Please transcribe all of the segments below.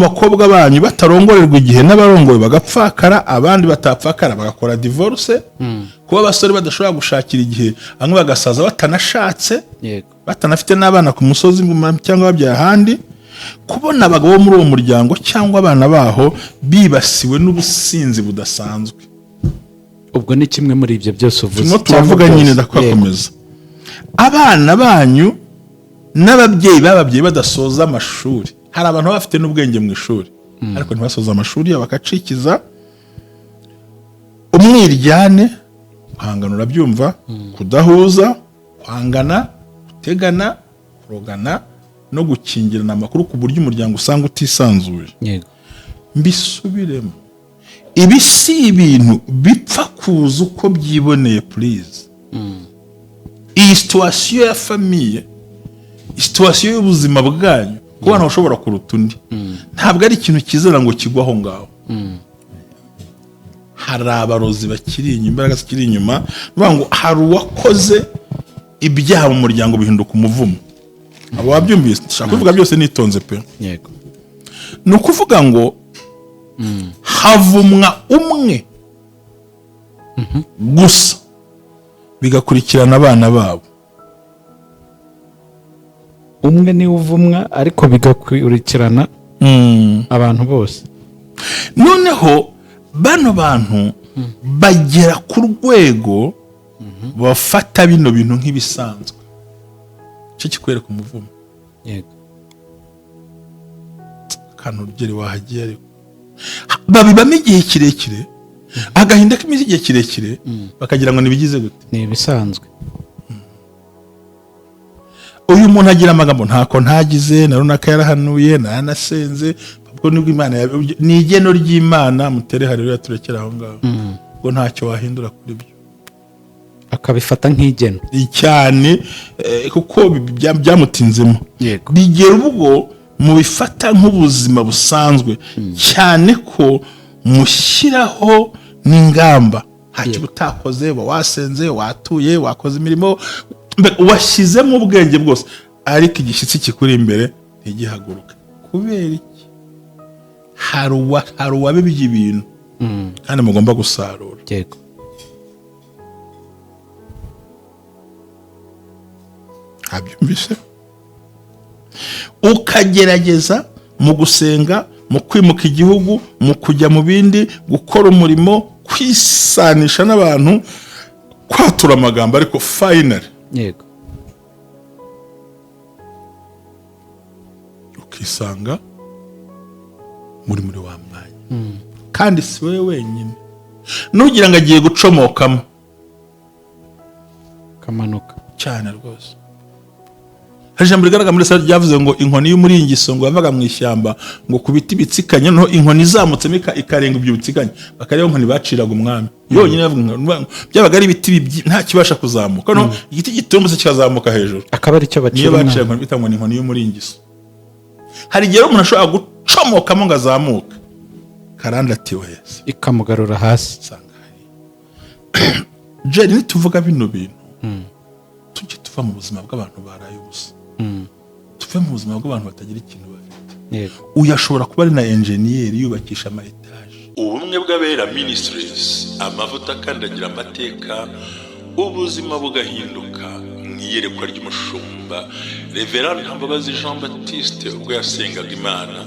bakobwa banyu batarongorerwa igihe n'abarongoye bagapfakara abandi batapfakara bagakora divorce kuba abasore badashobora gushakira igihe bamwe bagasaza batanashatse batanafite n'abana ku musozi cyangwa babyaye ahandi kubona abagabo muri uwo muryango cyangwa abana baho bibasiwe n'ubusinzi budasanzwe. Ubwo ni kimwe muri ibyo byose uvuze. Turavuga nyine ndakwakomeza. Abana banyu n'ababyeyi bababyeyi badasoza amashuri. Hari abantu bafite n'ubwenge mu ishuri ariko ntibasoza amashuri bakacikiza umwiryane, kwangana urabyumva, kudahuza, kwangana, gutegana, kurogana no gukingirana amakuru ku buryo umuryango usanga utisanzuye. Yego. Mbisubiremo. Ibi si ibintu bipfa kuza uko byiboneye please. Iyi situation ya famille, situation y'ubuzima bwanyu ko bana bashobora kuruta undi ntabwo ari ikintu kizera ngo kigwaho ngaho. Hari abarozi bakiri inyuma, imbaraga zikiri inyuma ngo hari uwakoze ibyaha mu muryango bihinduka umuvumo. Abo wabyumvise nshaka kuvuga byose nitonze pe. Yego. Nukuvuga ngo havumwa umwe gusa bigakurikirana abana babo. Umwe ni uvumwa ariko bigakurikirana abantu bose. Noneho bano bantu bagera ku rwego bafata bino bintu nk'ibisanzwe. Cyo kikwereka umuvumo. Yego. Kantu rugeri wahagiye ariko babibamo igihe kirekire agahinda k'imizi igihe kirekire bakagira ngo nibigize gute ni ibisanzwe. Uyu muntu agira amagambo ntako ntagize na runaka yarahanuye nanasenze ubwo nibwo Imana ni igeno ry'Imana mutere haleluya turekera aho ngaho ngo ntacyo wahindura kuri byo akabifata nk'igeno cyane kuko byamutinzemo. Bigera ubwo mubifata nk'ubuzima busanzwe cyane ko mushyiraho n'ingamba ntacyo utakoze wasenze watuye wakoze imirimo washyizemo ubwenge bwose ariko igishyitsi kikuri imbere ntigihaguruka kubera iki? Hari uwabibye ibintu kandi mugomba gusarura. Yego. Abyumvise ukagerageza mu gusenga mu kwimuka igihugu mu kujya mu bindi gukora umurimo kwisanisha n'abantu kwatura amagambo ariko finally yego ukisanga muri wa mwanya kandi si wewe wenyine nugira ngo agiye gucomokamo kamanuka cyane rwose. Ijambo rigaragara muri Sara ryavuze ngo inkoni y'umuringiso ngo yavaga mu ishyamba ngo kubiti bitsikanye no inkoni izamutse ikarenga ibyo bitsikanye bakariyo inkoni baciraga umwami yonyine byabaga ari ibiti nta kibasha kuzamuka no igiti gitumbutse kikazamuka hejuru akaba ari cyo bacira niyo bacira inkoni bitangwa inkoni y'umuringiso. Hari igihe umuntu ashobora gucomokamo ngo azamuka karanda ati wese ikamugarura hasi. Jeri nituvuga bino bintu tujye tuva mu buzima bw'abantu baraye ubusa tuve mu buzima bw'abantu batagira ikintu bafite. Uyashobora kuba ari na enjeniyeri yubakisha ama etaje. Ubumwe bw'abera ministries amavuta kandagira amateka ubuzima bugahinduka mwiyerekwa ry'umushumba Reverend Mbabazi Jean Baptiste ubwo yasengaga Imana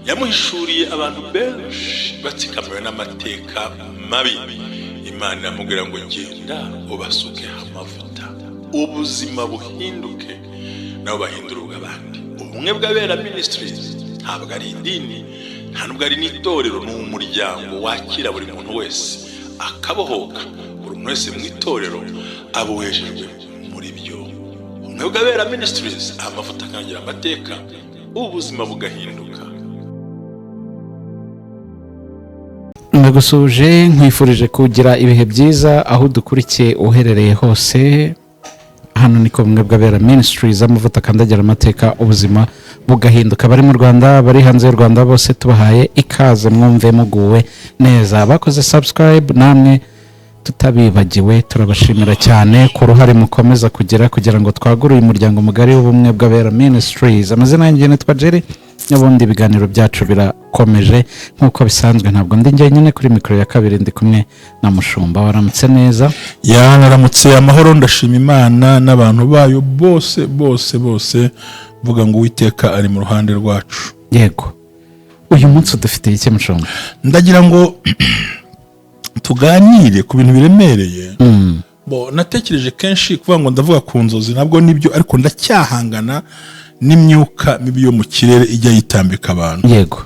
yamuhishuriye abantu benshi batsikamiwe n'amateka mabi. Imana yamubwira ngo genda ubasuke amavuta ubuzima buhinduke nabo bahindurwa abandi. Ubumwe bw'abera ministries ntabwo ari idini nta nubwo ari n'itorero ni umuryango wakira buri muntu wese akabohoka buri muntu wese mu itorero abuhejejwe muri byo. Ubumwe bw'abera ministries amavuta akangira amateka ubuzima bugahinduka. Ndagusuje nkwifurije kugira ibihe byiza aho dukurikiye uherereye hose. Hano niko Ubumwe bw'abera ministries amavuta kandagira amateka ubuzima bugahinduka. Bari mu Rwanda bari hanze y'u Rwanda bose tubahaye ikaze mwumve muguwe neza. Bakoze subscribe namwe tutabibagiwe turabashimira cyane ku ruhare mukomeza kugira ngo twagure uyu muryango mugari w'Ubumwe bw'abera ministries. Amazina yanjye nitwa Jerry n'ubundi ibiganiro byacu birakomeje nk'uko bisanzwe. Ntabwo ndi njyenyine kuri mikoro ya kabiri, ndi kumwe na Mushumba. Waramutse neza? Naramutse amahoro, ndashima Imana n'abantu bayo bose bose bose, vuga ngo Uwiteka ari mu ruhande rwacu. Yego, uyu munsi dufite iki Mushumba? Ndagira ngo tuganire ku bintu biremereye. Natekereje kenshi kuvuga ngo ndavuga ku nzozi, ntabwo nibyo, ariko ndacyahangana n'imyuka mibi yo mu kirere ijya yitambika abantu. Yego,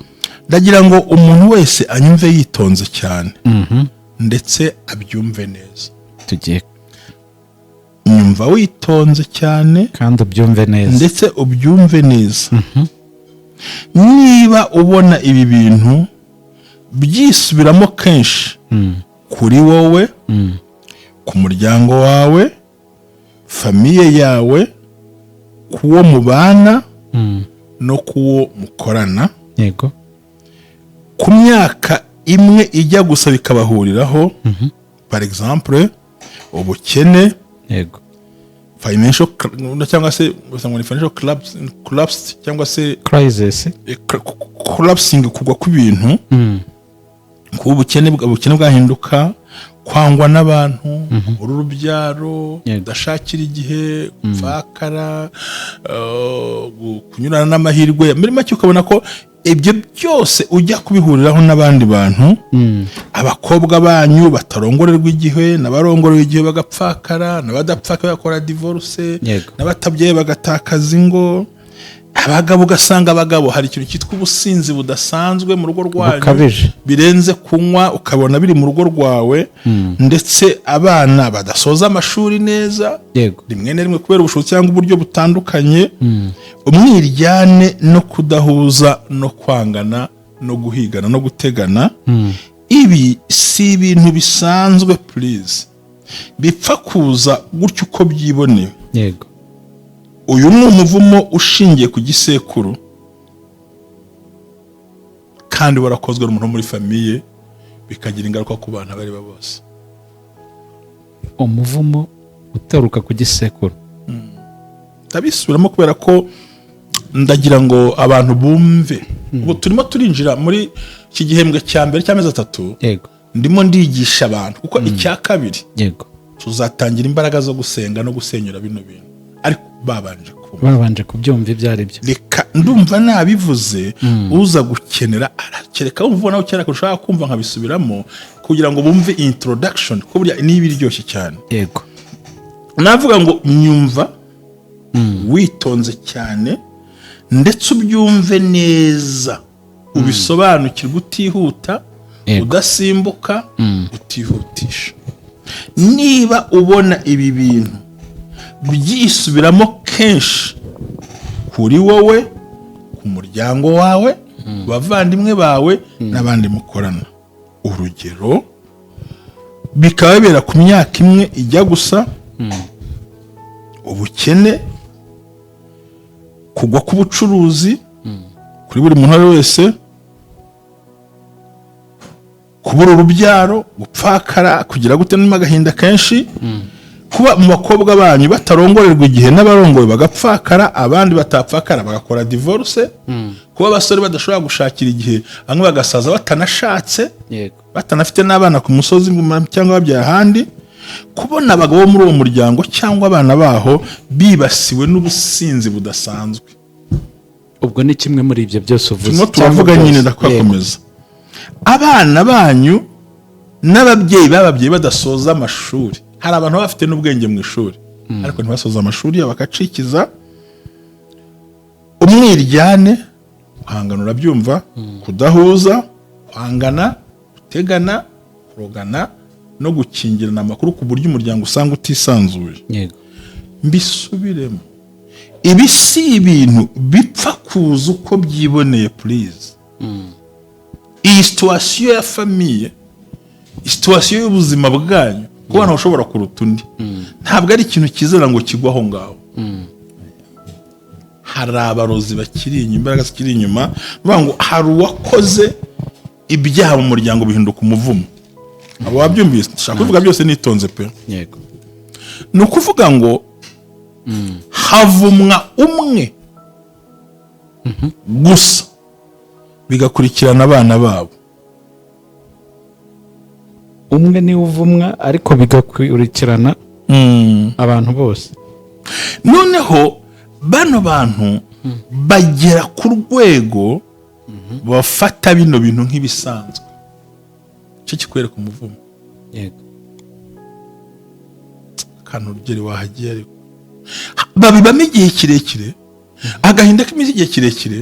ndagira ngo umuntu wese anyumve yitonze cyane, ndetse abyumve neza. tugiye nyumva witonze cyane kandi ubyumve neza, ndetse ubyumve neza. Niba ubona ibi bintu byisubiramo kenshi kuri wowe, ku muryango wawe, famiye yawe, kuwo mubana no kuwo mukorana, yego, ku myaka imwe ijya gusa bikabahuriraho, par exemple ubukene, yego, financial cyangwa se financial collapse cyangwa se crisis, collapsing, kugwa kw'ibintu, kuba ubukene bwahinduka kwangwa n'abantu, urubyaro, udashakira igihe, gupfakara, kunyurana n'amahirwe, muri make ukabona ko ibyo byose ujya kubihuriraho n'abandi bantu. Abakobwa banyu batarongorerwa igihe, n'abarongorewe igihe bagapfakara, n'abadapfakara bakora divorce, n'abatabyaye bagatakaza ingo. Abagabo ugasanga abagabo hari ikintu cyitwa ubusinzi budasanzwe mu rugo rwanyu, birenze kunywa, ukabona biri mu rugo rwawe. Ndetse abana badasoza amashuri neza, rimwe na rimwe kubera ubushobozi cyangwa uburyo butandukanye. Umwiryane no kudahuza no kwangana no guhigana no gutegana, ibi si ibintu bisanzwe please, bipfa kuza gutyo uko byiboneye. Yego, uyu ni umuvumo ushingiye ku gisekuru, kandi warakozwe n'umuntu muri famiye, bikagira ingaruka ku bana bari bose. Umuvumo utaruka ku gisekuru. Tabisubiramo kubera ko ndagira ngo abantu bumve. Ubu turimo turinjira muri iki gihembwe cya mbere cy'amezi 3. Yego, ndimo ndigisha abantu kuko icya kabiri, yego, tuzatangira imbaraga zo gusenga no gusenyura bino bintu, ariko babanje kubyumva ibyo ari byo. Reka ndumva nabivuze, uza gukenera arakereka wumva nawe cyane ushaka kumva nkabisubiramo kugira ngo bumve introduction, ko burya niba iryoshye cyane. Yego, navuga ngo nyumva witonze cyane, ndetse ubyumve neza, ubisobanukirwe utihuta, udasimbuka, utihutisha. Niba ubona ibi bintu byisubiramo kenshi kuri wowe, ku muryango wawe, bavandimwe bawe n'abandi mukorana, urugero bikaba bibera ku myaka imwe ijya gusa, ubukene, kugwa k'ubucuruzi kuri buri muntu wese, kubura urubyaro, gupfakara, kugira gute n'agahinda kenshi, kuba mu bakobwa banyu batarongorerwa igihe n'abarongoye bagapfakara, abandi batapfakara bagakora divorce, kuba abasore badashobora gushakira igihe, bamwe bagasaza batanashatse, batanafite n'abana ku musozi cyangwa babyaye ahandi, kubona abagabo muri uwo muryango cyangwa abana baho bibasiwe n'ubusinzi budasanzwe. Ubwo ni kimwe muri ibyo byose uvuze. Turavuga nyine ndakwakomeza. Abana banyu n'ababyeyi bababyeyi badasoza amashuri, hari abantu bafite n'ubwenge mu ishuri ariko ntibasoza amashuri, bakacikiza. Umwiryane, kwangana, urabyumva, kudahuza, kwangana, gutegana, kurogana no gukingirana amakuru ku buryo umuryango usanga utisanzuye. Yego, mbisubiremo, ibi si ibintu bipfa kuza uko byiboneye please. Iyi situation ya famiye, situation y'ubuzima bwanyu, ko abantu bashobora kuruta undi, ntabwo ari ikintu kizera ngo kigwaho ngaho. Hari abarozi bakiri inyuma, imbaraga zikiri inyuma, bavuga ngo hari uwakoze ibyaha mu muryango bihinduka umuvumo. Abo wabyumvise, nshaka kuvuga byose nitonze pe. Yego, ni ukuvuga ngo havumwa umwe gusa bigakurikirana abana babo. umwe niwe uvumwa ariko bigakurikirana abantu bose. Noneho bano bantu bagera ku rwego bafata bino bintu nk'ibisanzwe. Cyo kikwereka umuvumo. Yego. Kantu urugero wahagiye ariko babibamo igihe kirekire, agahinda k'imizi igihe kirekire,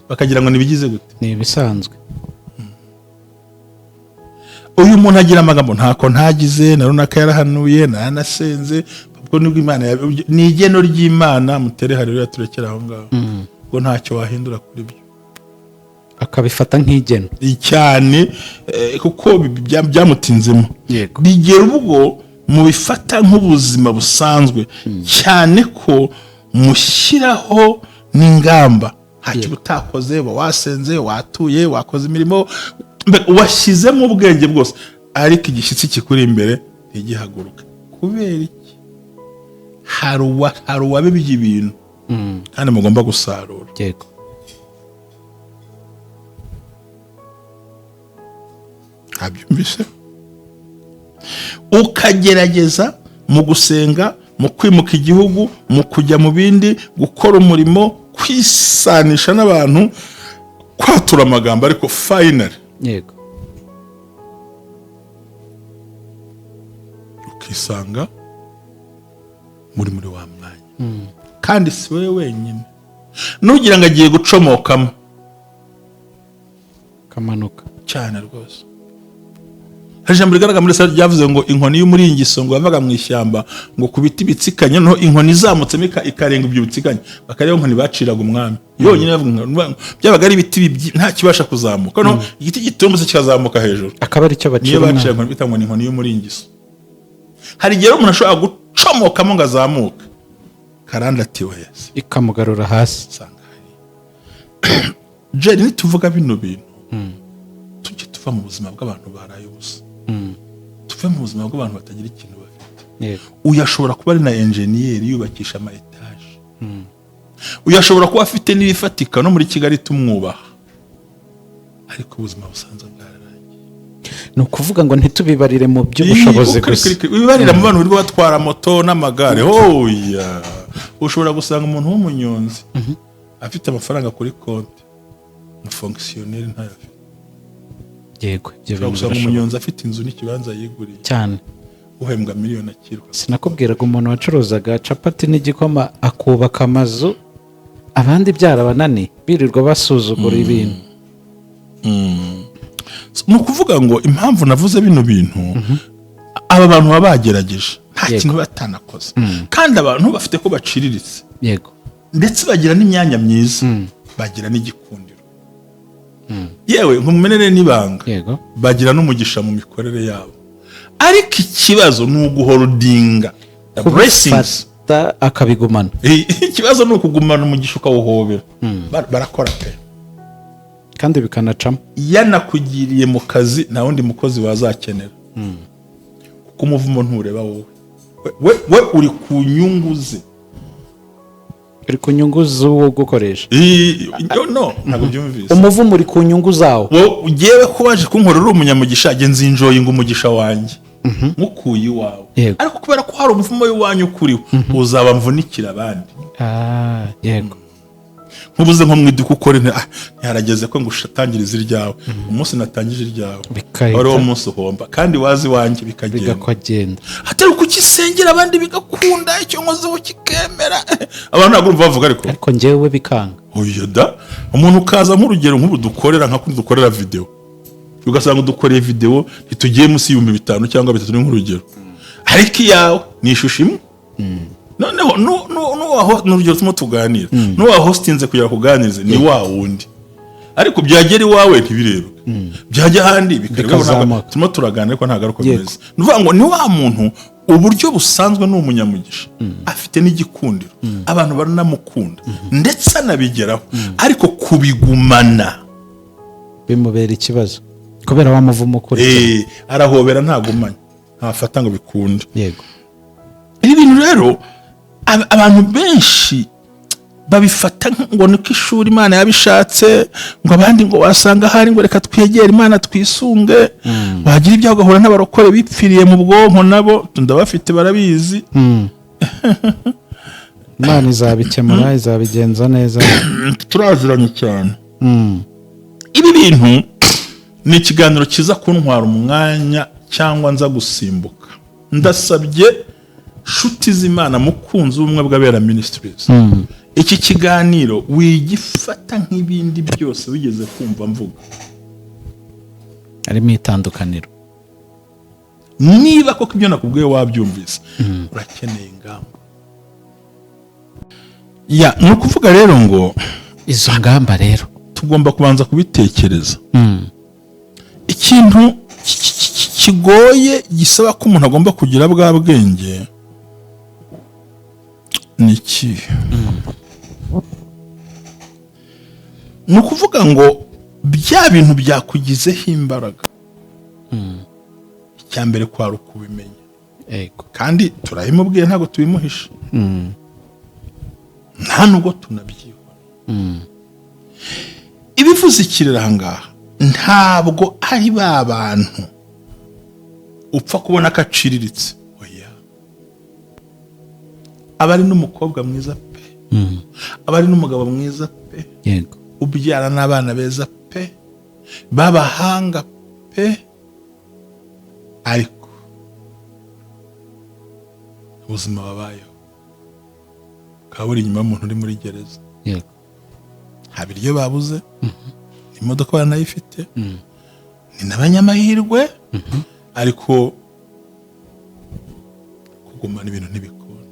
bakagira ngo nibigize gute, ni ibisanzwe. Uyu muntu agira amagambo ntako ntagize, na runaka yarahanuye, nanasenze, ubwo nibwo Imana ni igeno ry'Imana, mutere haleluya turekera aho ngaho. Ubwo ntacyo wahindura kuri byo. Akabifata nk'igeno. Cyane kuko byamutinzemo. Bigera ubwo mubifata nk'ubuzima busanzwe, cyane ko mushyiraho n'ingamba. Ntacyo utakoze, wasenze, watuye, wakoze imirimo, washyizemo ubwenge bwose, ariko igishyitsi kikuri imbere ntigihaguruka. Kubera iki? Hari uwabibye ibintu kandi mugomba gusarura. Yego. Abyumvise? Ukagerageza mu gusenga, mu kwimuka igihugu, mu kujya mu bindi, gukora umurimo, kwisanisha n'abantu, kwatura amagambo, ariko finally yego ukisanga muri wa mwanya. Kandi si wowe wenyine, nugira ngo agiye gucomokamo kamanuka cyane rwose. Hari ijambo rigaragara muri Sara ryavuze ngo inkoni y'umuringiso ngo yavaga mu ishyamba ngo ku biti bitsikanye, no inkoni izamutsemo ikarenga ibyo bitsikanye, bakareba inkoni baciraga umwami yonyine, byabaga ari ibiti nta kibasha kuzamuka, no igiti gitumbutse kikazamuka hejuru, akaba ari cyo bacira. Niyo bacira inkoni bita ngo ni inkoni y'umuringiso. Hari igihe umuntu ashobora gucomokamo ngo azamuka, karanda ati wese ikamugarura hasi. Jeri nituvuga bino bintu tujye tuva mu buzima bw'abantu baraye ubusa, tuve mu buzima bw'abantu batagira ikintu bafite. Uyashobora kuba ari na enjeniyeri yubakisha ama etaje, uyashobora kuba afite n'ibifatika no muri Kigali tumwubaha, ariko ubuzima busanzwe bwararangiye. Ni ukuvuga ngo ntitubibarire mu by'ubushobozi gusa, wibarira mu bantu birirwa batwara moto n'amagare. Oya, ushobora gusanga umuntu w'umunyonzi afite amafaranga kuri konti, umufonkisiyoneri ntayo afite. Yego, ibyo gusanga umunyonzi afite inzu n'ikibanza yiguriye cyane, uhembwa miliyoni akirwa. Sinakubwiraga umuntu wacuruzaga capati n'igikoma akubaka amazu, abandi byarabanani birirwa basuzugura ibintu. Ni ukuvuga ngo impamvu navuze bino bintu, aba bantu baba bagerageje nta kintu batanakoze, kandi abantu bafite ko baciriritse. Yego. Ndetse bagira n'imyanya myiza, bagira n'igikundiro, yewe nk'umumenere n'ibanga, bagira n'umugisha mu mikorere yabo. Ariko ikibazo ni uguholdinga blessings, akabigumana. Ikibazo ni ukugumana umugisha ukawuhobera. Barakora pe, kandi bikanacamo. Yanakugiriye mu kazi nta wundi mukozi wazakenera, kuko umuvumo ntureba wowe, we uri ku nyungu ze, uri ku nyungu z'uwo gukoresha. No, ntabwo byumvise. Umuvumo uri ku nyungu zawo. Ugiyewe ko waje kunkorera uri umunyamugisha, agenza injoyi ngo umugisha wanjye mukuye iwawe, ariko kubera ko hari umuvumo w'iwanyu ukuriho, uzaba mvunikira abandi. Yego. Nkubuze nko mu iduka ukore, ntiharageze ko ngo ushatangirize iryawe, umunsi natangije iryawe wari wo munsi uhomba, kandi wazi wanjye bikagenda. Hatari kukisengera abandi bigakunda, icyo nkozeho kikemera, abantu ntabwo bavuga ariko njyewe bikanga. Oya da, umuntu ukaza nk'urugero nk'ubu dukorera nka kuri dukorera video, ugasanga dukoreye video ntitugiye munsi y'5,000 cyangwa 3 nk'urugero, ariko iyawe ni ishusho imwe. Noneho nuwaho n'urugero tumo tuganira, nuwaho hostinze kugira kuganirize ni wa wundi, ariko byagera iwawe ntibireba, byajya handi bikareba, tumo turaganira ariko ntago ariko bimeze. Nuvuga ngo ni wa muntu uburyo busanzwe n'umunyamugisha, afite n'igikundiro, abantu baranamukunda ndetse anabigeraho, ariko kubigumana bimubera ikibazo kubera wamuvumo kuri. Arahobera ntagumanya, ntafata ngo bikunde. Yego. Ibi bintu rero abantu benshi babifata ngo niko ishuri Imana yabishatse, ngo abandi ngo wasanga hari ngo reka twegere Imana twisunge, wagira ibyago ugahura n'abarokore bipfiriye mu bwonko nabo ndabafite barabizi. Imana izabikemura, izabigenza neza, turaziranye cyane. Ibi bintu ni ikiganiro kiza kuntwara umwanya cyangwa nza gusimbuka. Ndasabye nshuti z'Imana, mukunzi w'ubumwe bw'abera ministries, iki kiganiro wigifata nk'ibindi byose wigeze kumva mvuga. harimo itandukaniro. Niba koko ibyo nakubwiye wabyumvise, urakeneye ingamba. Ni ukuvuga rero ngo izo ngamba rero tugomba kubanza kubitekereza. Ikintu kigoye gisaba ko umuntu agomba kugira bwa bwenge ni iki? Ni ukuvuga ngo bya bintu byakugizeho imbaraga, icya mbere kwari ukubimenya. Kandi turabimubwiye, ntabwo tubimuhisha, nta nubwo tunabyibona. Ibivuze ikirere aha ngaha ntabwo ari ba bantu upfa kubona ko aciriritse. Oya, aba ari n'umukobwa mwiza pe, aba ari n'umugabo mwiza pe, yego, ubyara n'abana beza pe, b'abahanga pe, ariko ubuzima babayeho ukaba uri inyuma y'umuntu uri muri gereza. yego, nta biryo babuze, imodoka baranayifite, ni n'abanyamahirwe, ariko kugumana ibintu ntibikunda.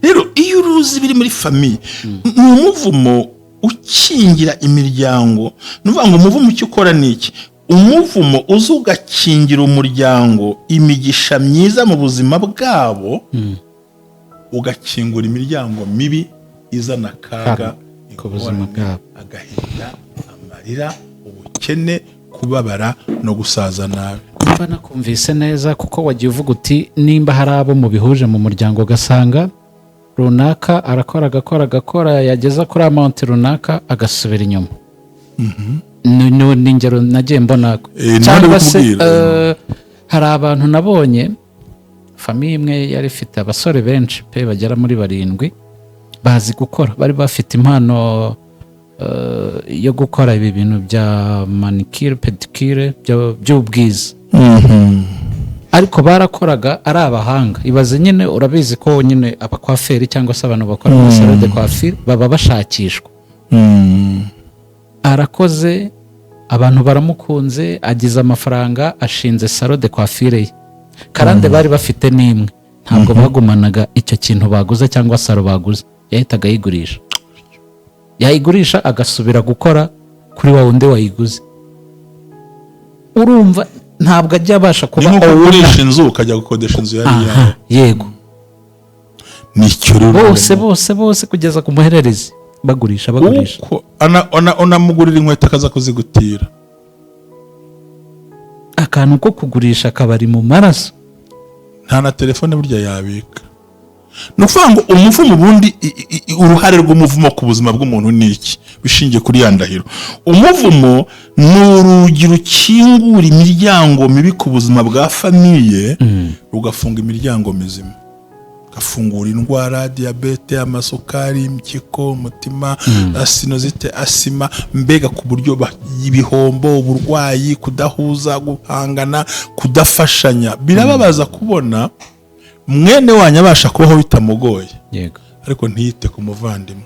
Rero iyo uruzi biri muri famiye, ni umuvumo ukingira imiryango. Nuvuga ngo umuvumo icyo ukora ni iki? Umuvumo uza ugakingira umuryango imigisha myiza mu buzima bwabo, ugakingura imiryango mibi izana akaga ku buzima bwabo, agahinda, amarira, ubukene, kubabara no gusaza nabi. Mba nakumvise neza, kuko wagiye uvuga uti nimba hari abo mu bihuje mu muryango ugasanga runaka arakora yageza kuri amount runaka agasubira inyuma. Ni ingero nagiye mbona. Cyangwa se hari abantu nabonye famiye imwe yari ifite abasore benshi pe, bagera muri 7 bazi gukora, bari bafite impano yo gukora ibi bintu bya manicure pedicure by'ubwiza, ariko barakoraga ari abahanga. Ibaze nyine, urabizi ko nyine abakwaferi cyangwa se abantu bakora muri salon de coiffure baba bashakishwa. Arakoze, abantu baramukunze, agize amafaranga, ashinze salon de coiffure ye. Karande bari bafite n'imwe, ntabwo bagumanaga icyo kintu baguze cyangwa salo baguze, yahitaga yayigurisha agasubira gukora kuri wa wundi wayiguze. Urumva ntabwo ajya abasha kuba ugurisha inzu ukajya gukodesha inzu yari yawe. Yego, nicyo bose kugeza ku muhererezi bagurisha. Anamugurira inkweto akaza kuzigutira. Akantu ko kugurisha kabari mu maraso, nta na telefone burya yabika. No kuvuga ngo umuvumo ubundi, uruhare rw'umuvumo ku buzima bw'umuntu ni iki? Bishingiye kuri yandahiro. Umuvumo ni urugi rukingura imiryango mibi ku buzima bwa famiye, rugafunga imiryango mizima. Gafungura indwara, diabete, amasukari, impyiko, umutima, sinozite, asima, mbega ku buryo ibihombo, uburwayi, kudahuza, guhangana, kudafashanya. Birababaza kubona mwene wanyu abasha kubaho bitamugoye, yego, ariko ntiyite ku muvandimwe.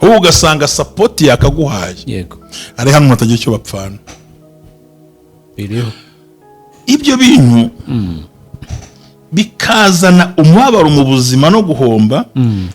Ubu ugasanga support yakaguhaye, yego, ari hano mutagiye icyo bapfana. biriho ibyo bintu bikazana umubabaro mu buzima no guhomba.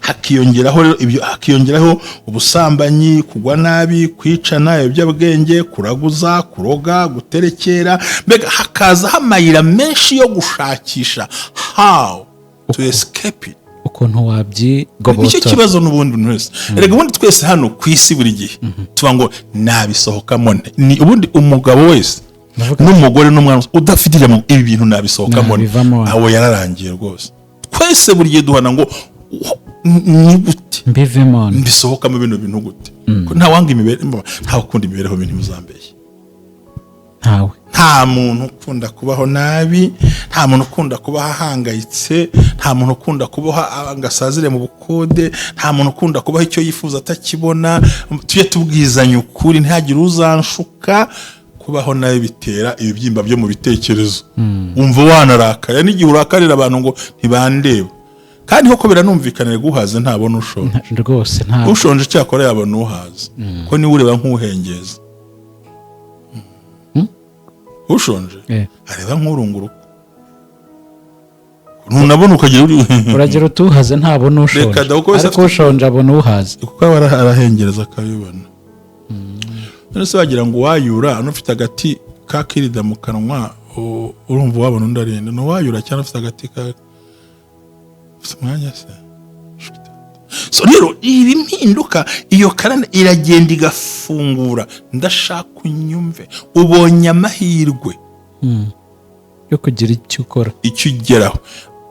Hakiyongeraho ubusambanyi, kugwa nabi, kwicana, ibiyobyabwenge, kuraguza, kuroga, guterekera. Mbega hakaza amayira menshi yo gushakisha how to escape it, ukuntu wabyigobotora. icyo kibazo n'ubundi buri wese. Erega ubundi twese hano ku isi buri gihe tuba ngo nabisohokamo. Ni ubundi umugabo wese n'umugore n'umwana udafite ibi bintu nabisohokamo, aho yararangiye rwose. twese buri gihe duhana ngo ni gute mbivemo mbisohokamo bino bintu gute ko nta wanga imibereho nta ukunda imibereho bintu muzambeye nta muntu ukunda kubaho nabi, nta muntu ukunda kubaho ahangayitse, nta muntu ukunda kubaho angasazire mu bukode, nta muntu ukunda kubaho icyo yifuza atakibona. Tujye tubwizanya ukuri, ntihagire uzanshuka. Kubaho nawe bitera ibibyimba byo mu bitekerezo. Umva wanarakaye n'igihe urakarira abantu ngo ntibandeba, kandi koko biranumvikanira guhaza ntabona ushonje rwose, nta ushonje cyakora yabona uhaza ko niwe ureba nk'uhengeza. Ushonje areba nk'urunguruka, ntunabona ukagira uragira utuhaze ntabona ushonje, ariko ushonje abona uhaze kuko arahengereza akabibona. None se wagira ngo wayura anufite agati kakirida mu kanwa urumva wabona undi arenda no wayura cyane ufite agati ka mwanya se. So rero ibi mpinduka iyo karande iragenda igafungura. Ndashaka unyumve, ubonye amahirwe yo kugira icyo ukora, icyo ugeraho.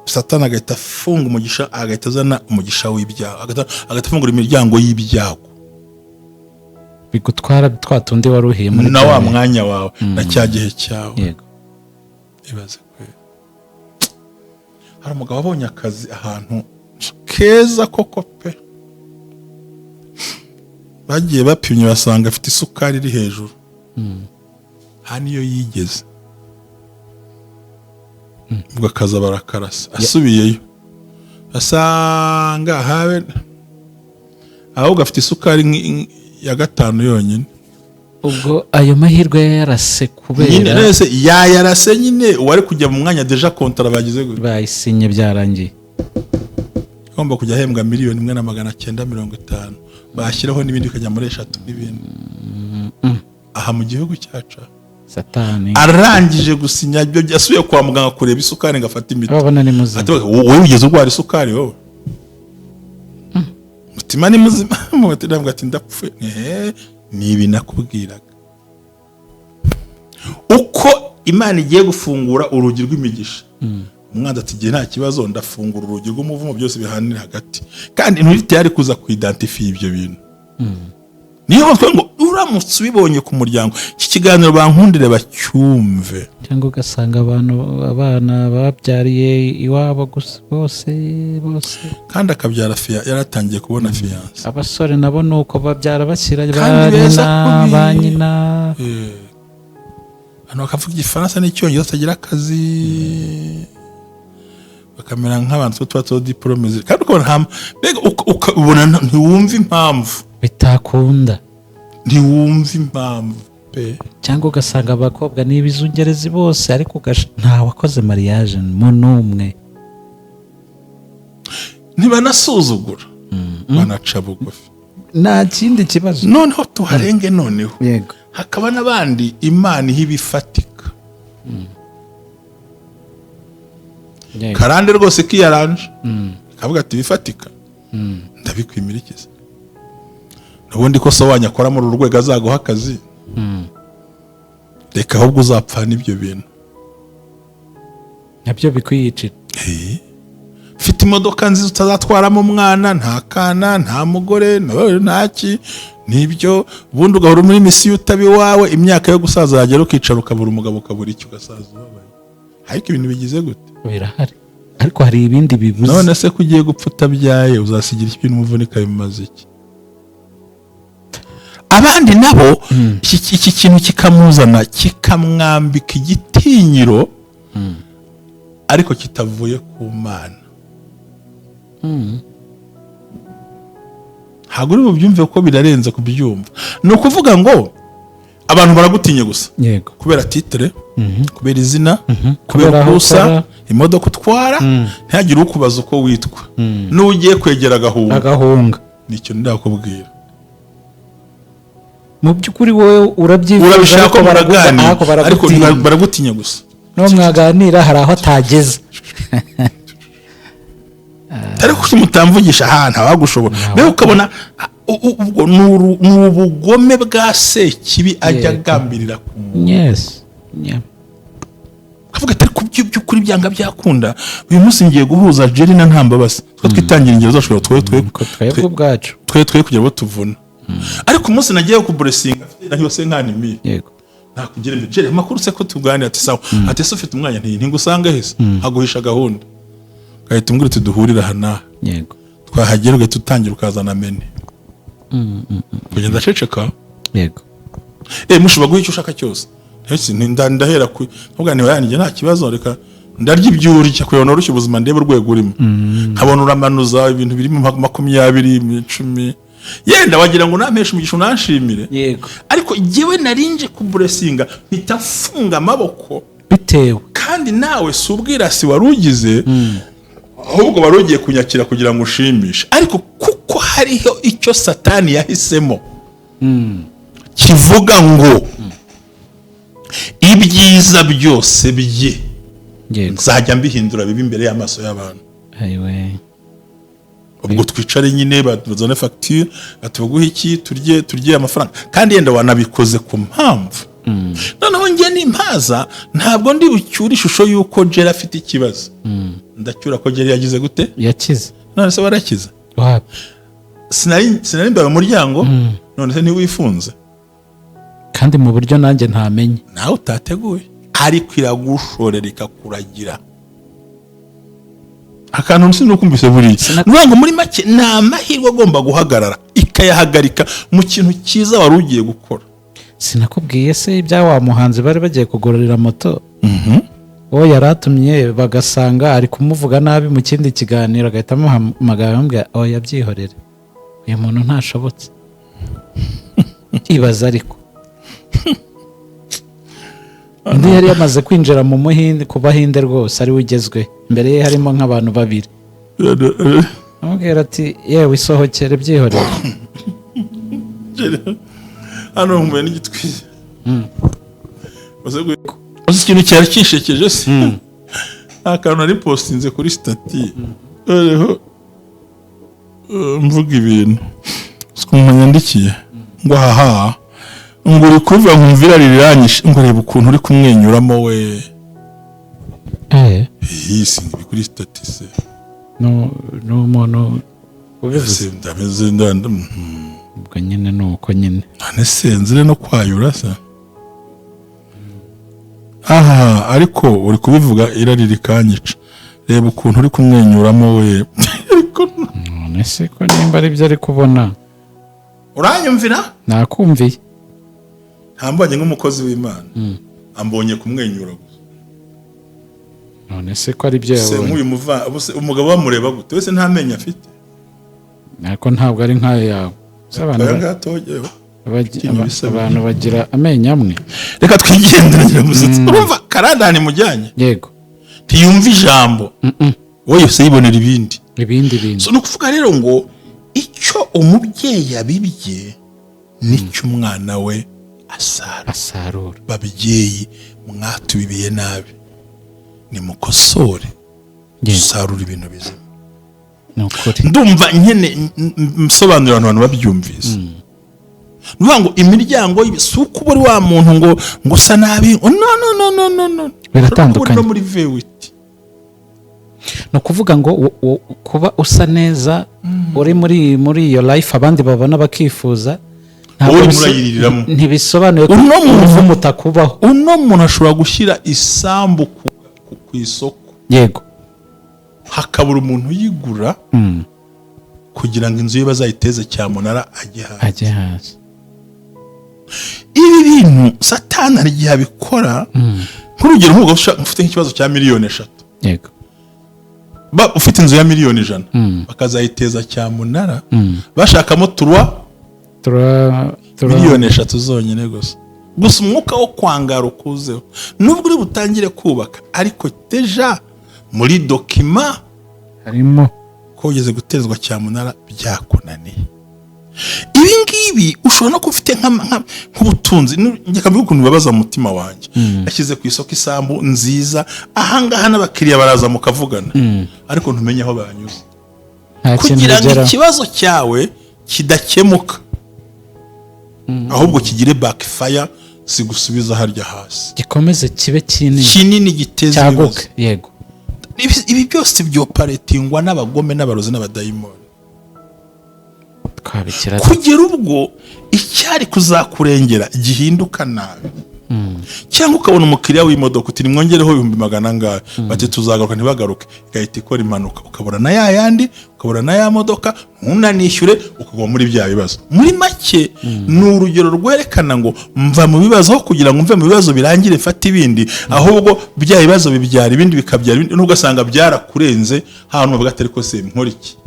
Satani agahita afunga umugisha, agahita azana umugisha w'ibyago, agahita afungura imiryango y'ibyago bigutwara twatundi waruhiye muri na wa mwanya wawe na cya gihe cyawe. Yego, ibaze kwe hari umugabo abonye akazi ahantu keza koko pe, bagiye bapimye basanga afite isukari iri hejuru. Hano iyo yigeze ubwo akaza barakarasa, asubiyeyo asanga habe ahubwo afite isukari ya 5 yonyine. ubwo ayo mahirwe yarase kubera nyine nese yarase nyine wari kujya mu mwanya deja kontra bagize gute bayisinye byarangiye, ngomba kujya ahembwa $1,950,000 bashyiraho n'ibindi kajya muri 3 n'ibindi. Aha mu gihugu cyacu Satani arangije gusinya ibyo byasuye kwa muganga kureba isukari ngafata imiti. Babona ni muzima. Wowe ugeze urwara isukari wowe? Mutima ni muzima. Mutima ngo ati ndapfuye. Ni ibi nakubwiraga. Uko Imana igiye gufungura urugi rw'imigisha. Umwana ati gihe nta kibazo ndafungura urugi rw'umuvumo byose bihanira hagati. Kandi nturi yari kuza kuidentify ibyo bintu. Niyo twe ngo uramutse ubibonye ku muryango iki kiganiro bankundire bacyumve, cyangwa ugasanga abana babyariye iwabo gusa bose kandi akabyara yaratangiye kubona fiance. Abasore nabo nuko babyara bashyira ba nyina hano bakavuga igifaransa n'icyongereza atagira akazi, bakamera nk'abantu tuba diplome kandi ukabona ntiwumva impamvu bitakunda, ntiwumva impamvu pe. Cyangwa ugasanga abakobwa ni ibizungerezi bose ariko nta wakoze mariage mu numwe, ntibanasuzugura banaca bugufi. Nta kindi kibazo. Noneho tuharenge noneho yego hakaba n'abandi Imana ihibifatika karande rwose kiyaranje kavuga ati bifatika ndabikwimirikiza ubundi ko so wanyakora muri urwego azaguha akazi reka ahubwo uzapfa n'ibyo bintu nabyo bikwiyicira. Fite imodoka nziza utazatwaramo umwana, nta kana, nta mugore, ntaki nibyo ubundi ugahora muri misiyo utabi wawe, imyaka yo gusaza yagera ukicara ukabura umugabo ukabura icyo ugasaza ubabaye. Ariko ibintu bigize gute birahari, ariko hari ibindi bibuze. None se kugiye gupfa utabyaye uzasigira ikintu umuvunika bimaze iki? Abandi nabo iki kintu kikamuzana kikamwambika igitinyiro ariko kitavuye ku Mana. Ntabwo uri bubyumve ko birarenze kubyumva. Ni ukuvuga ngo abantu baragutinya gusa kubera titre, kubera izina, kubera ubusa, imodoka utwara, ntihagire ukubaza uko witwa, n'ugiye kwegera agahunga. Nicyo ndakubwira. Mu by'ukuri wowe urabyifuza ko baraganira ariko baragutinya gusa. No mwaganira hari aho atageze. Ariko kimutamvugisha ahantu abagushobora. Be ukabona ubwo n'ubugome bwa Sekibi ajya agambirira ku muntu. Yes. Yeah. kavuga ati ariko by'ukuri byanga byakunda uyu munsi ngiye guhuza Jerry na Ntambabazi twa twitangira ingero zacu twebwe ubwacu twe kugira ngo tuvuna ariko umunsi nagiye ku blessing afite nayo se nkanimi yego nakugire mbe Jerry makuru se ko tuganira ati sawa ati se ufite umwanya ntingusanga hese haguhisha gahunda kahita umbwira tuduhurira hana yego twahagera ugahita utangira ukazana mene kugenda ceceka yego mushobora guha icyo ushaka cyose ndahera ku nubwo ni yanjye nta kibazo reka ndarya ibyurya kuyona urushye ubuzima ndebe urwego urimo nkabona uramanuza ibintu birimo 20 10 yenda wagira ngo nampeshe umugisha unanshimire yego ariko jewe narinje ku blessinga mpitafunga amaboko bitewe kandi nawe subwirasi warugize ahubwo barugiye kunyakira kugira ngo ushimishe ariko kuko hariho icyo satani yahisemo kivuga ngo ibyiza byose bye nzajya mbihindura bibi imbere y'amaso y'abantu ayiwe ubwo twicare nyine bazone facture atuguhe iki turye amafaranga kandi yenda wanabikoze ku mpamvu noneho njye nimpaza ntabwo ndi bucyura ishusho yuko Jerry afite ikibazo ndacyura ko Jerry yagize gute yakize none se warakize sinari mbaye Mumuryango none se ntiwifunze kandi mu buryo nanjye ntamenye nawe utateguye ariko iragushorera ikakuragira akantu nsi nukumvise buri nubwo muri make nta mahirwe agomba guhagarara ikayahagarika mu kintu cyiza wari ugiye gukora sinakubwiye se ibya wa muhanzi bari bagiye kugororera moto uwo yaratumye bagasanga ari kumuvuga nabi mu kindi kiganiro agahita amuhamagara ambwira yabyihorere uyu muntu ntashobotse ibaza ariko undi yari yamaze kwinjira mu muhinde ku bahinde rwose ari ugezwe imbere ye harimo nk'abantu babiri amubwira ati yewe isohokere byihorere hano humbuye n'igitwize uzi ikintu cyari kishekeje se akantu nari postinze kuri stati mvuga ibintu sikumwandikiye ngo haha ngo uri kuvuga nkumvira riranyishe ngo reba ukuntu uri kumwenyuramo we sinzi kuri stati se no umuntu ubivuze ndameze ubwo nyine nuko nyine nane senzire no kwayura se ariko uri kubivuga irari rikanyica reba ukuntu uri kumwenyuramo we ariko none se ko nimba ari byo ari kubona uranyumvira nakumviye ntambanye nk'umukozi w'Imana ambonye kumwenyura gusa none se ko ari byo yabonye nk'uyu umugabo bamureba gute wese nta menyo afite nako ntabwo ari nkayo yawe abantu bagira amenyo amwe reka twigendere ngira musitsi urumva karandani mujyanye yego ntiyumva ijambo wowe yose yibonera ibindi bintu so nukuvuga rero ngo icyo umubyeyi yabibye nicyo umwana we asarura babyeyi mwatubibiye nabi nimukosore dusarura ibintu bizima ndumva nyene msobanurira abantu babyumvise nuvuga ngo imiryango si uko uri wa muntu ngo usa nabi no biratandukanye muri vewiti no kuvuga ngo kuba usa neza uri muri iyo life abandi babona bakifuza ntibisobanuye ko umuvumo utakubaho uno muntu ashobora gushyira isambu ku isoko yego hakabura umuntu yigura kugira ngo inzu ye bazayiteze cyamunara ajye hasi ibi bintu satani ari gihe abikora nk'urugero nk'ubwo ufite nk'ikibazo cya 3 miliyoni yego ufite inzu ya 1,100,000 bakazayiteza cyamunara bashakamo 3 miliyoni 3 zonyine gusa umwuka wo kwangara ukuzeho nubwo uri butangire kubaka ariko deja muri dokima harimo ko ugeze gutezwa cyamunara byakunaniye ibi ngibi ushobora no kufite nk'ubutunzi njyakavuga ukuntu babaza mu mutima wanjye ashyize ku isoko isambu nziza ahangaha n'abakiriya baraza mukavugana ariko ntumenye aho banyuze kugira ngo ikibazo cyawe kidakemuka ahubwo kigire backfire zigusubiza harya hasi, gikomeze kibe kinini giteze ibibazo. Yego, ibi byose byoparetingwa n'abagome n'abarozi n'abadayimoni, kugera ubwo icyari kuzakurengera gihinduka nabi. Cyangwa ukabona umukiriya w'imodoka uti nimwongereho 100 angahe, bati tuzagaruka ntibagaruke, igahita ikora impanuka, ukabona na yandi, ukabona na ya modoka, ntunanishyure, ukagwa muri bya bibazo. Muri make ni urugero rwerekana ngo mva mu bibazo kugira ngo mve mu bibazo birangire mfate ibindi, ahubwo bya bibazo bibyara ibindi bikabyara ibindi, n'ugasanga byarakurenze hano bavuga atari ko se nkora iki.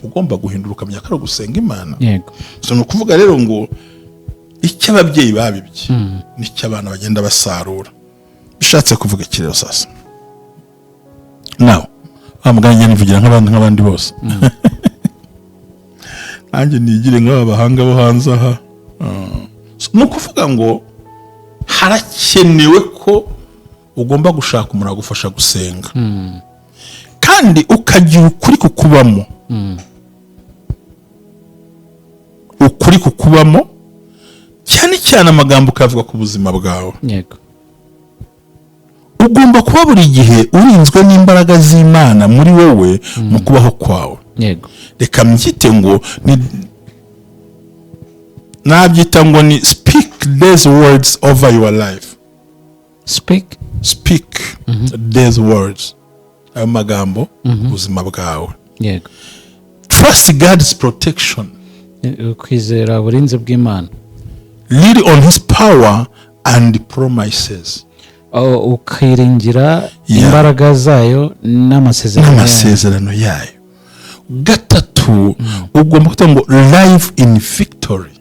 Ugomba guhinduka myakaro gusenga Imana. Yego, so no kuvuga rero ngo icyo ababyeyi babibye nicyo abana bagenda basarura. Bishatse kuvuga iki rero sasa? Now amuganye nivugira nk'abandi bose. Anje nigire nk'abahanga bo hanze aha. No kuvuga ngo harakenewe ko ugomba gushaka umuntu agufasha gusenga. Kandi ukagira ukuri kukubamo. Ukuri kukubamo cyane cyane amagambo ukavuga ku buzima bwawe. Yego, ugomba kuba buri gihe urinzwe n'imbaraga z'Imana muri wowe mu kubaho kwawe. Yego, reka mbyite ngo nabyita ngo ni speak these words over your life. Speak these words, ayo magambo ubuzima bwawe. Yego, trust God's protection, kwizera uburinzi bw'Imana. Lean on his power and promises, ukiringira imbaraga zayo n'amasezerano yayo. Gatatu, ugomba kuvuga ngo life in victory,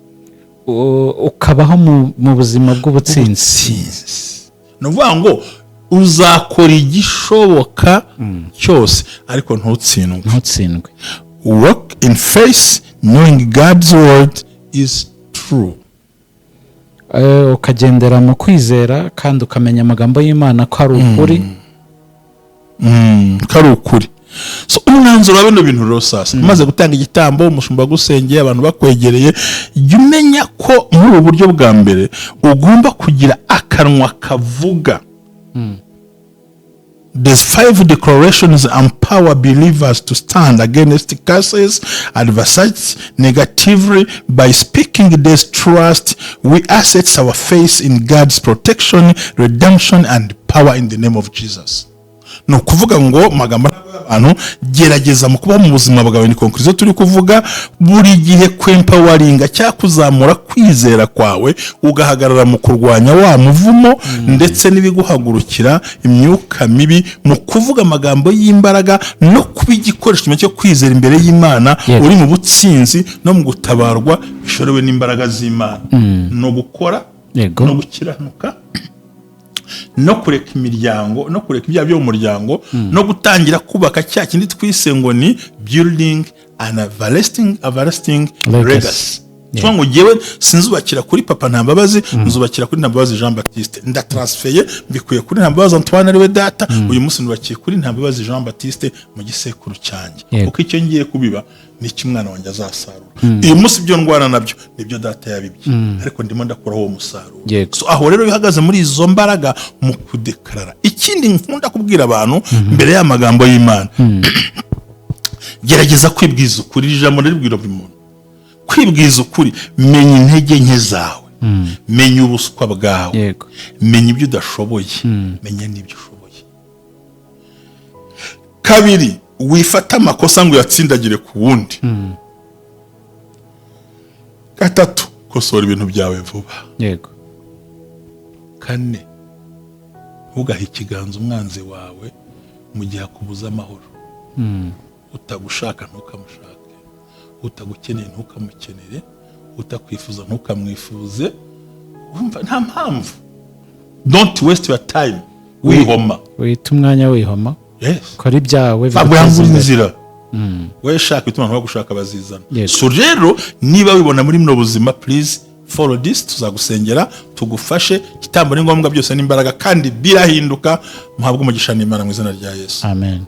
ukabaho mu buzima bw'ubutsinzi. No vuga ngo uzakora igishoboka cyose ariko ntutsindwe. Walk in faith knowing God's word is true, ukagendera mu kwizera kandi ukamenya amagambo y'Imana ko ari ukuri. So umwanzuro wa bino bintu rero sasa umaze gutanga igitambo, umushumba gusengeye, abantu bakwegereye, jya umenya ko muri ubu buryo bwa mbere ugomba kugira akanwa kavuga. There's 5 declarations empower believers to stand against curses, adversities, negatively. By speaking this trust, we assert our faith in God's protection, redemption, and power in the name of Jesus. No kuvuga ngo magambo abantu gerageza mu kuba mu buzima bwawe, ni conclusion turi kuvuga. Buri gihe kwempowaringa cyakuzamura kwizera kwawe, ugahagarara mu kurwanya wa muvumo ndetse n'ibiguhagurukira imyuka mibi, mu kuvuga amagambo y'imbaraga no kuba igikoresho cyo kwizera imbere y'Imana. Uri mu butsinzi no mu gutabarwa bishorewe n'imbaraga z'Imana, no gukora no gukiranuka, no kureka imiryango, no kureka ibyaha byo mu muryango, no gutangira kubaka cya kindi twise ngo ni building an everlasting legacy. Cyangwa ngo jewe sinzubakira kuri papa Ntambabazi, nzubakira kuri Ntambabazi Jean Baptiste. Ndatransfeye mbikuye kuri Ntambabazi Antoine ariwe data, uyu munsi nubakiye kuri Ntambabazi Jean Baptiste mu gisekuru cyanjye. Kuko icyo ngiye kubiba ni kimwana wanjye azasarura. Uyu munsi byo ndwana nabyo nibyo data yabibye, ariko ndimo ndakora uwo musaruro. So aho rero bihagaze muri izo mbaraga mu kudekarara. Ikindi nkunda kubwira abantu mbere y'amagambo y'Imana, gerageza kwibwiza ukuri. Ijambo ribwira buri muntu kwibwiza ukuri. Menya intege nke zawe, menya ubuswa bwawe, menya ibyo udashoboye, menya n'ibyo ushoboye. Kabiri, wifata amakosa ngo yatsindagire ku wundi. Gatatu, kosora ibintu byawe vuba. Kane, ntugahe ikiganza umwanzi wawe mu gihe akubuza amahoro. Utagushaka ntukamushake, utagukeneye ntukamukenere, utakwifuza ntukamwifuze. Nta mpamvu. Don't waste your time wihoma. Wita umwanya wihoma. Kora ibyawe inzira. We shaka bituma abantu bagushaka bazizana. So rero niba wibona muri mno buzima, please follow this. Tuzagusengera, tugufashe. Igitambo ni ngombwa byose n'imbaraga kandi birahinduka. Muhabwe umugisha n'Imana mu izina rya Yesu. Amen.